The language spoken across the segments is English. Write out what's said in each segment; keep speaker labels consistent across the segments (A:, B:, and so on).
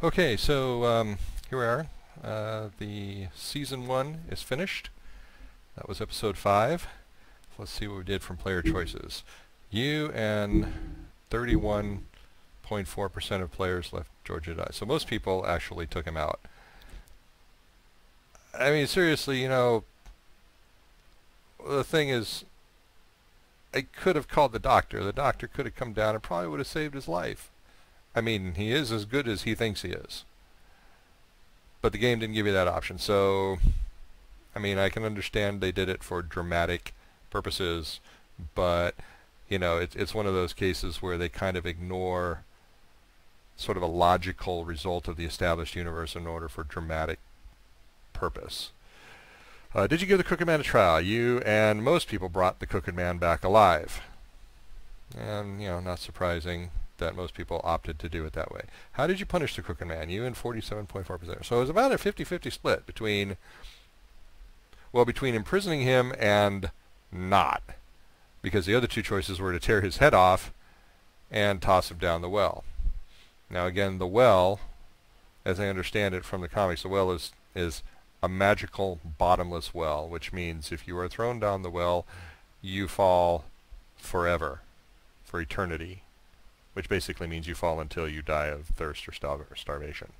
A: Okay, so here we are. The season 1 is finished. That was episode 5. Let's see what we did from player choices. You and 31.4% of players left Georgia to die. So most people actually took him out. I mean, seriously, the thing is, I could have called the doctor. The doctor could have come down and probably would have saved his life. I mean, he is as good as he thinks he is. But the game didn't give you that option. So, I mean, I can understand they did it for dramatic purposes, but, it's one of those cases where they kind of ignore sort of a logical result of the established universe in order for dramatic purpose. Did you give the Crooked Man a trial? You and most people brought the Crooked Man back alive. And, not surprising that most people opted to do it that way. How did you punish the Crooked Man? You and 47.4%. So it was about a 50-50 split between imprisoning him and not. Because the other two choices were to tear his head off and toss him down the well. Now again, the well, as I understand it from the comics, the well is a magical bottomless well, which means if you are thrown down the well, you fall forever, for eternity, which basically means you fall until you die of thirst or starvation.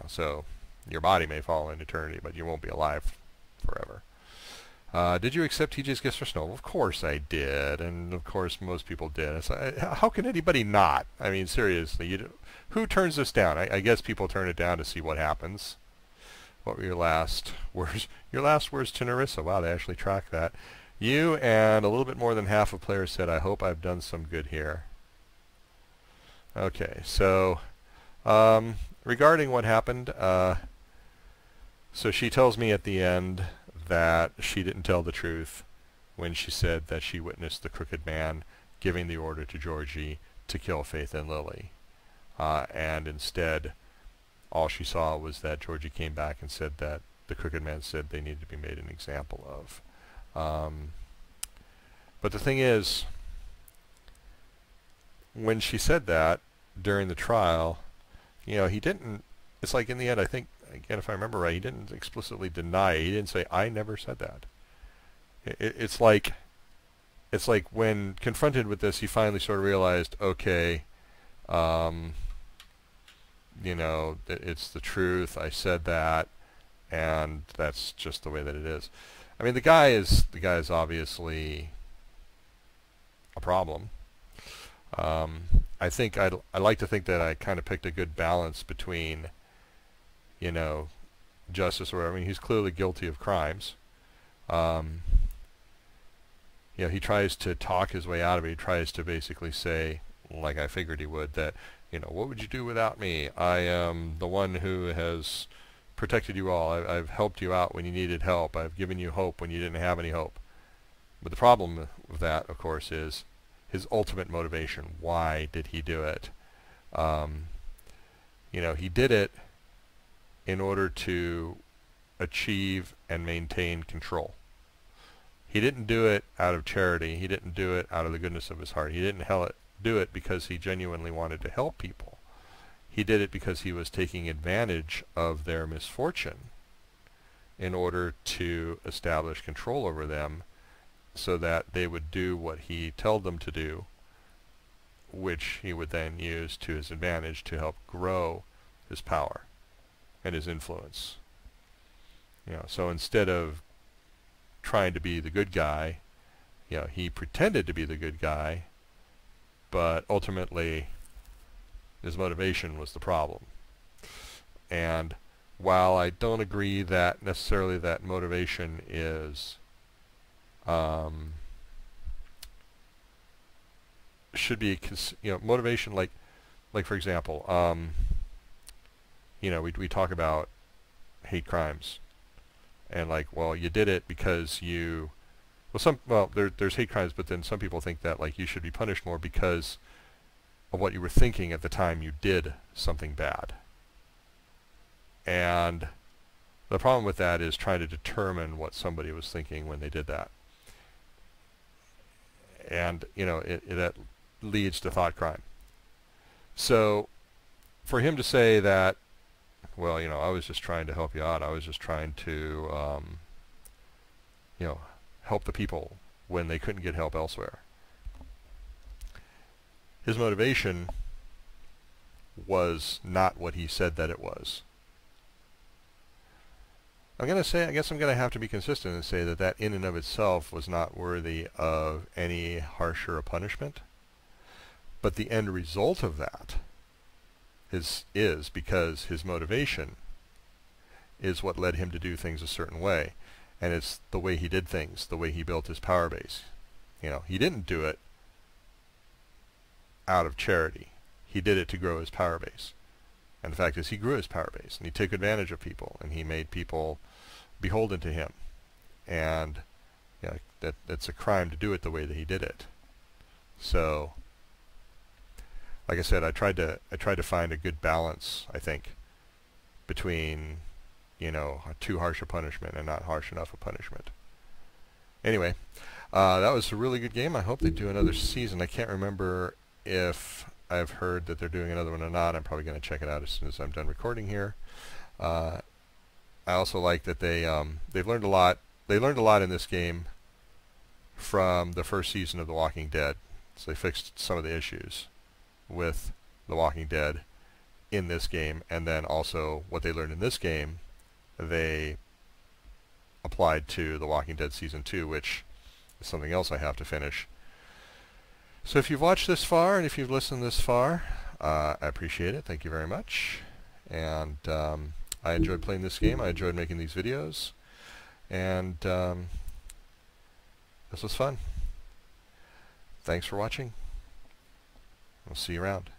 A: So your body may fall in eternity, but you won't be alive forever. Did you accept TJ's gifts for Snow? Of course I did, and of course most people did. How can anybody not? I mean, seriously, who turns this down? I guess people turn it down to see what happens. What were your last words? Your last words to Narissa. Wow, they actually tracked that. You and a little bit more than half of players said, I hope I've done some good here. Okay, so regarding what happened, so she tells me at the end that she didn't tell the truth when she said that she witnessed the Crooked Man giving the order to Georgie to kill Faith and Lily. And instead, all she saw was that Georgie came back and said that the Crooked Man said they needed to be made an example of. But the thing is, when she said that during the trial, he didn't, it's like in the end, I think, again, if I remember right, he didn't explicitly deny it. He didn't say, I never said that. It's like when confronted with this, he finally sort of realized, okay, it's the truth. I said that, and that's just the way that it is. I mean, the guy is obviously a problem. I think I like to think that I kind of picked a good balance between, justice or whatever. I mean, he's clearly guilty of crimes. He tries to talk his way out of it. He tries to basically say, like I figured he would, that, what would you do without me? I am the one who has protected you all. I've helped you out when you needed help. I've given you hope when you didn't have any hope. But the problem with that, of course, is his ultimate motivation. Why did he do it? He did it in order to achieve and maintain control. He didn't do it out of charity. He didn't do it out of the goodness of his heart. He didn't do it because he genuinely wanted to help people. He did it because he was taking advantage of their misfortune in order to establish control over them so that they would do what he told them to do, which he would then use to his advantage to help grow his power and his influence. So instead of trying to be the good guy, he pretended to be the good guy, but ultimately his motivation was the problem. And while I don't agree that necessarily that motivation is should be motivation, like for example, we talk about hate crimes and you did it because there's hate crimes, but then some people think that you should be punished more because of what you were thinking at the time you did something bad. And the problem with that is trying to determine what somebody was thinking when they did that. And, that leads to thought crime. So for him to say that, well, you know, I was just trying to help you out. I was just trying to, you know, help the people when they couldn't get help elsewhere. His motivation was not what he said that it was. I'm going to say, I guess I'm going to have to be consistent and say that that in and of itself was not worthy of any harsher punishment. But the end result of that is because his motivation is what led him to do things a certain way. And it's the way he did things, the way he built his power base. You know, he didn't do it out of charity. He did it to grow his power base. And the fact is he grew his power base, and he took advantage of people, and he made people beholden to him. And you know, that's a crime to do it the way that he did it. So, like I said, I tried to find a good balance, I think, between, you know, too harsh a punishment and not harsh enough a punishment. Anyway, that was a really good game. I hope they do another season. I can't remember if I've heard that they're doing another one or not. I'm probably going to check it out as soon as I'm done recording here. I also like that they've learned a lot. They learned a lot in this game from the first season of The Walking Dead. So they fixed some of the issues with The Walking Dead in this game, and then also what they learned in this game they applied to The Walking Dead Season 2, which is something else I have to finish. So if you've watched this far, and if you've listened this far, I appreciate it. Thank you very much. And I enjoyed playing this game. I enjoyed making these videos. And this was fun. Thanks for watching. I'll see you around.